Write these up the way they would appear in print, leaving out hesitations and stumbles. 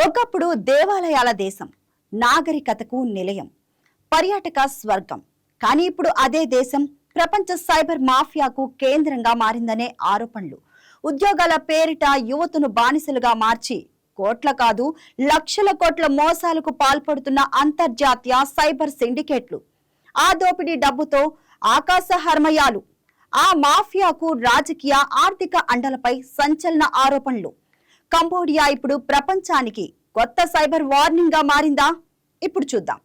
ఒకప్పుడు దేవాలయాల దేశం, నాగరికతకు నిలయం, పర్యాటక స్వర్గం. కానీ ఇప్పుడు అదే దేశం ప్రపంచ సైబర్ మాఫియాకు కేంద్రంగా మారిందనే ఆరోపణలు. ఉద్యోగాల పేరిట యువతను బానిసలుగా మార్చి కోట్ల కాదు లక్షల కోట్ల మోసాలకు పాల్పడుతున్న అంతర్జాతీయ సైబర్ సిండికేట్లు. ఆ దోపిడీ డబ్బుతో ఆకాశ హర్మయాలు. ఆ మాఫియాకు రాజకీయ ఆర్థిక అండలపై సంచలన ఆరోపణలు. కంబోడియా ఇప్పుడు ప్రపంచానికి కొత్త సైబర్ వార్నింగ్ గా మారిందా? ఇప్పుడు చూద్దాం.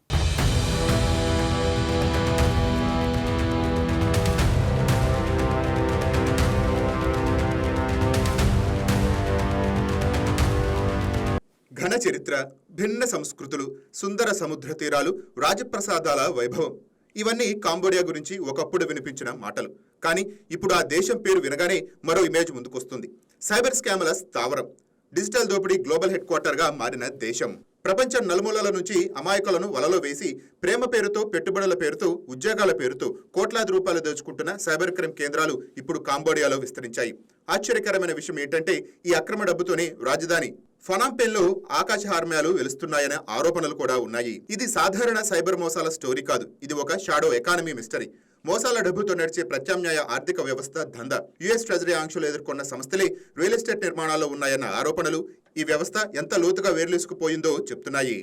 ఘన చరిత్ర, భిన్న సంస్కృతులు, సుందర సముద్ర తీరాలు, రాజప్రసాదాల వైభవం, ఇవన్నీ కాంబోడియా గురించి ఒకప్పుడు వినిపించిన మాటలు. కానీ ఇప్పుడు ఆ దేశం పేరు వినగానే మరో ఇమేజ్ ముందుకొస్తుంది. సైబర్ స్కామ్ల స్థావరం, డిజిటల్ దోపిడీ గ్లోబల్ హెడ్ క్వార్టర్గా మారిన దేశం. ప్రపంచం నలుమూలల నుంచి అమాయకులను వలలో వేసి ప్రేమ పేరుతో, పెట్టుబడుల పేరుతో, ఉద్యోగాల పేరుతో కోట్లాది రూపాయలు దోచుకుంటున్న సైబర్ క్రైమ్ కేంద్రాలు ఇప్పుడు కాంబోడియాలో విస్తరించాయి. ఆశ్చర్యకరమైన విషయం ఏంటంటే ఈ అక్రమ డబ్బుతోనే రాజధాని ఫనాంపెన్లో ఆకాశ హార్మ్యాలు వెలుస్తున్నాయనే ఆరోపణలు కూడా ఉన్నాయి. ఇది సాధారణ సైబర్ మోసాల స్టోరీ కాదు, ఇది ఒక షాడో ఎకానమీ మిస్టరీ. మోసాల డబ్బుతో నడిచే ప్రత్యామ్నాయ ఆర్థిక వ్యవస్థ దందా. యుఎస్ ట్రెజరీ ఆంక్షలు ఎదుర్కొన్న సంస్థలే రియల్ ఎస్టేట్ నిర్మాణాల్లో ఉన్నాయన్న ఆరోపణలు ఈ వ్యవస్థ ఎంత లోతుగా వేర్లేసుకుపోయిందో చెప్తున్నాయి.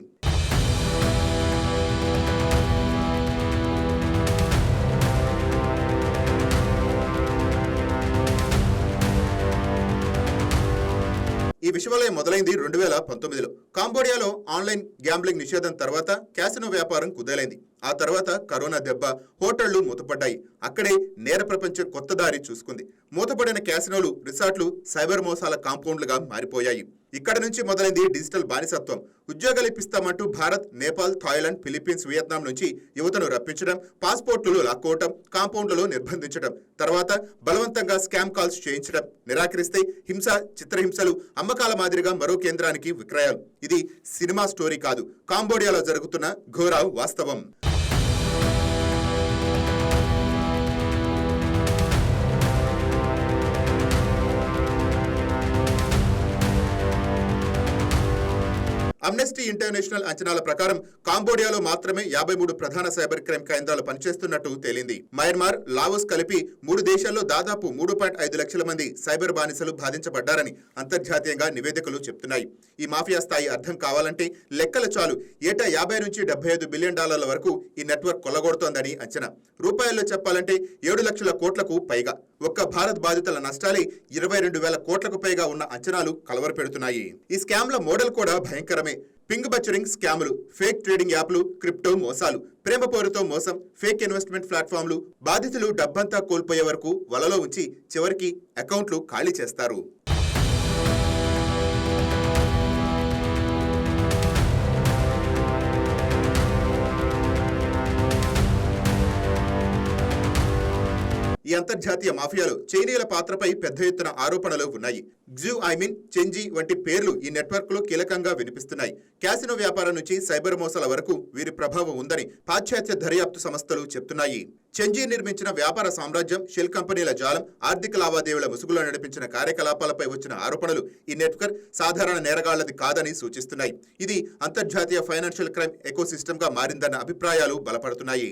ఈ విషవలయం మొదలైంది 2019లో. కాంబోడియాలో ఆన్లైన్ గ్యాంబ్లింగ్ నిషేధం తర్వాత క్యాసినో వ్యాపారం కుదేలైంది. ఆ తర్వాత కరోనా దెబ్బ, హోటళ్లు మూతపడ్డాయి. అక్కడే నేర ప్రపంచం కొత్త దారి చూసుకుంది. మూతపడిన క్యాసినోలు, రిసార్ట్లు సైబర్ మోసాల కాంపౌండ్లుగా మారిపోయాయి. ఇక్కడ నుంచి మొదలైంది డిజిటల్ బానిసత్వం. ఉద్యోగాలు ఇప్పిస్తామంటూ Bharat, Nepal, Thailand, Philippines, Vietnam నుంచి యువతను రప్పించడం, పాస్పోర్టులు లాక్కోవటం, కాంపౌండ్లలో నిర్బంధించడం, తర్వాత బలవంతంగా స్కామ్ కాల్స్ చేయించడం, నిరాకరిస్తే హింస, చిత్రహింసలు, అమ్మకాల మాదిరిగా మరో కేంద్రానికి విక్రయాలు. ఇది సినిమా స్టోరీ కాదు, కాంబోడియాలో జరుగుతున్న ఘోర వాస్తవం. అమ్నెస్టీ ఇంటర్నేషనల్ అంచనాల ప్రకారం కాంబోడియాలో మాత్రమే 53 ప్రధాన సైబర్ క్రైమ్ కేంద్రాలు పనిచేస్తున్నట్టు తేలింది. మయన్మార్, లావోస్ కలిపి 3 దేశాల్లో దాదాపు 3.5 లక్షల మంది సైబర్ బానిసలు బాధించబడ్డారని అంతర్జాతీయంగా నివేదికలు చెప్తున్నాయి. ఈ మాఫియా స్థాయి అర్థం కావాలంటే లెక్కలు చాలు. ఏటా 50 నుంచి 75 బిలియన్ డాలర్ల వరకు ఈ నెట్వర్క్ కొల్లగొడుతోందని అంచనా. రూపాయల్లో చెప్పాలంటే 7 లక్షల కోట్లకు పైగా. ఒక్క భారత్ బాధితుల నష్టాలే 22,000 కోట్లకు పైగా ఉన్న అంచనాలు కలవరపెడుతున్నాయి. ఈ స్కామ్ల మోడల్ కూడా భయంకరమే. పింగ్ బచ్చరింగ్ స్కాములు, ఫేక్ ట్రేడింగ్ యాప్లు, క్రిప్టో మోసాలు, ప్రేమ పేరుతో మోసం, ఫేక్ ఇన్వెస్ట్మెంట్ ప్లాట్ఫామ్లు. బాధితులు డబ్బంతా కోల్పోయే వరకు వలలో ఉంచి చివరికి అకౌంట్లు ఖాళీ చేస్తారు. ఈ అంతర్జాతీయ మాఫియాలో చైనీయుల పాత్రపై పెద్ద ఎత్తున ఆరోపణలు ఉన్నాయి. చెంజీ వంటి పేర్లు ఈ నెట్వర్క్ లో కీలకంగా వినిపిస్తున్నాయి. క్యాసినో వ్యాపారం నుంచి సైబర్ మోసాల వరకు వీరి ప్రభావం ఉందని పాశ్చాత్య దర్యాప్తు సంస్థలు చెప్తున్నాయి. చెంజీ నిర్మించిన వ్యాపార సామ్రాజ్యం, షెల్ కంపెనీల జాలం, ఆర్థిక లావాదేవీల ముసుగులో నడిపించిన కార్యకలాపాలపై వచ్చిన ఆరోపణలు ఈ నెట్వర్క్ సాధారణ నేరగాళ్లది కాదని సూచిస్తున్నాయి. ఇది అంతర్జాతీయ ఫైనాన్షియల్ క్రైమ్ ఎకోసిస్టమ్ గా మారిందన్న అభిప్రాయాలు బలపడుతున్నాయి.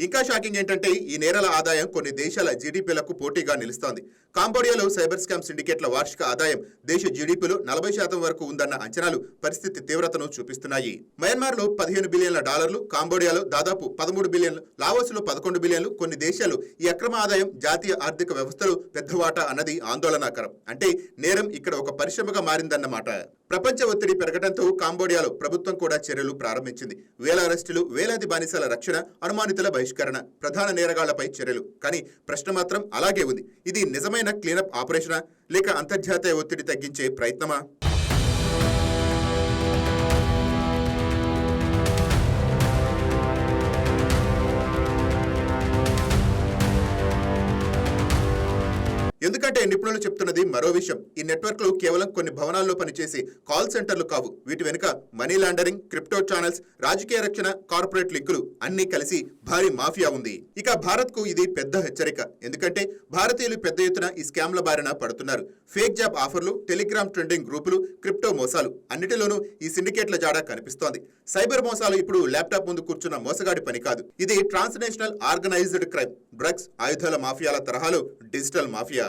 ఇంకా షాకింగ్ ఏంటంటే ఈ నేరాల ఆదాయం కొన్ని దేశాల జీడీపీలకు పోటీగా నిలుస్తోంది. కాంబోడియాలో సైబర్ స్కామ్ సిండికేట్ల వార్షిక ఆదాయం దేశ జీడీపీలో 40% వరకు ఉందన్న అంచనాలు పరిస్థితి తీవ్రతను చూపిస్తున్నాయి. మయన్మార్లో 15 బిలియన్ల డాలర్లు, కాంబోడియాలో దాదాపు 13 బిలియన్లు, లావోస్లో 11 బిలియన్లు. కొన్ని దేశాలు ఈ అక్రమ ఆదాయం జాతీయ ఆర్థిక వ్యవస్థలో పెద్ద వాటా అన్నది ఆందోళనకరం. అంటే నేరం ఇక్కడ ఒక పరిశ్రమగా మారిందన్నమాట. ప్రపంచ ఒత్తిడి పెరగడంతో కాంబోడియాలో ప్రభుత్వం కూడా చర్యలు ప్రారంభించింది. వేల అరెస్టులు, వేలాది బానిసల రక్షణ, అనుమానితుల బహిష్కరణ, ప్రధాన నేరగాళ్లపై చర్యలు. కానీ ప్రశ్న మాత్రం అలాగే ఉంది. ఇది నిజమైన క్లీనప్ ఆపరేషనా, లేక అంతర్జాతీయ ఒత్తిడి తగ్గించే ప్రయత్నమా? ఎందుకంటే నిపుణులు చెప్తున్నది మరో విషయం. ఈ నెట్వర్క్లు కేవలం కొన్ని భవనాల్లో పనిచేసే కాల్ సెంటర్లు కావు. వీటి వెనుక మనీ లాండరింగ్, క్రిప్టో ఛానల్స్, రాజకీయ రక్షణ, కార్పొరేట్ లింకులు అన్నీ కలిసి భారీ మాఫియా ఉంది. ఇక భారత్కు ఇది పెద్ద హెచ్చరిక. ఎందుకంటే భారతీయులు పెద్ద ఎత్తున ఈ స్కామ్ల బారిన పడుతున్నారు. ఫేక్ జాబ్ ఆఫర్లు, టెలిగ్రామ్ ట్రెండింగ్ గ్రూపులు, క్రిప్టో మోసాలు అన్నిటిలోనూ ఈ సిండికేట్ల జాడ కనిపిస్తోంది. సైబర్ మోసాలు ఇప్పుడు ల్యాప్టాప్ ముందు కూర్చున్న మోసగాడి పని కాదు. ఇది ట్రాన్స్నేషనల్ ఆర్గనైజ్డ్ క్రైమ్, డ్రగ్స్, ఆయుధాల మాఫియాల తరహాలో డిజిటల్ మాఫియా.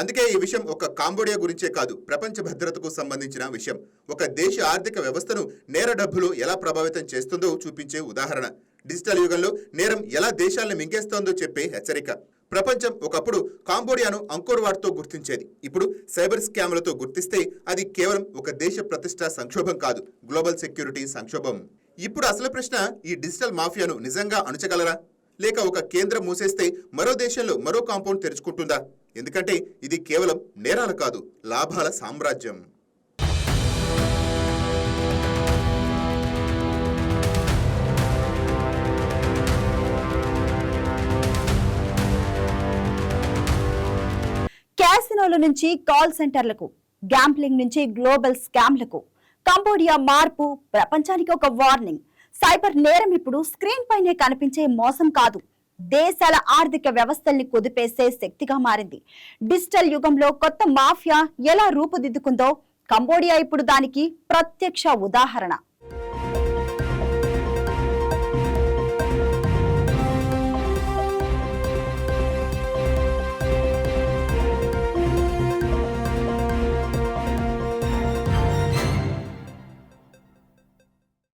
అందుకే ఈ విషయం ఒక కాంబోడియా గురించే కాదు, ప్రపంచ భద్రతకు సంబంధించిన విషయం. ఒక దేశ ఆర్థిక వ్యవస్థను నేర డబ్బులు ఎలా ప్రభావితం చేస్తుందో చూపించే ఉదాహరణ. డిజిటల్ యుగంలో నేరం ఎలా దేశాలను మింగేస్తోందో చెప్పే హెచ్చరిక. ప్రపంచం ఒకప్పుడు కాంబోడియాను అంకోర్ వాట్తో గుర్తించేది. ఇప్పుడు సైబర్ స్కామ్లతో గుర్తిస్తే అది కేవలం ఒక దేశ ప్రతిష్ట సంక్షోభం కాదు, గ్లోబల్ సెక్యూరిటీ సంక్షోభం. ఇప్పుడు అసలు ప్రశ్న, ఈ డిజిటల్ మాఫియాను నిజంగా అణచగలరా? లేక ఒక కేంద్రం మూసేస్తే మరో దేశంలో మరో కాంపౌండ్ తెరుచుకుంటుందా? ఎందుకంటే ఇది కేవలం నేరాలు కాదు, లాభాల సామ్రాజ్యం. క్యాసినోల నుంచి కాల్ సెంటర్లకు, గ్యాంబ్లింగ్ నుంచి గ్లోబల్ స్కామ్లకు కంబోడియా మార్పు ప్రపంచానికి ఒక వార్నింగ్. సైబర్ నేరం ఇప్పుడు స్క్రీన్ పైనే కనిపించే మోసం కాదు, దేశాల ఆర్థిక వ్యవస్థల్ని కుదిపేసే శక్తిగా మారింది. డిజిటల్ యుగంలో కొత్త మాఫియా ఎలా రూపుదిద్దుకుందో కంబోడియా ఇప్పుడు దానికి ప్రత్యక్ష ఉదాహరణ.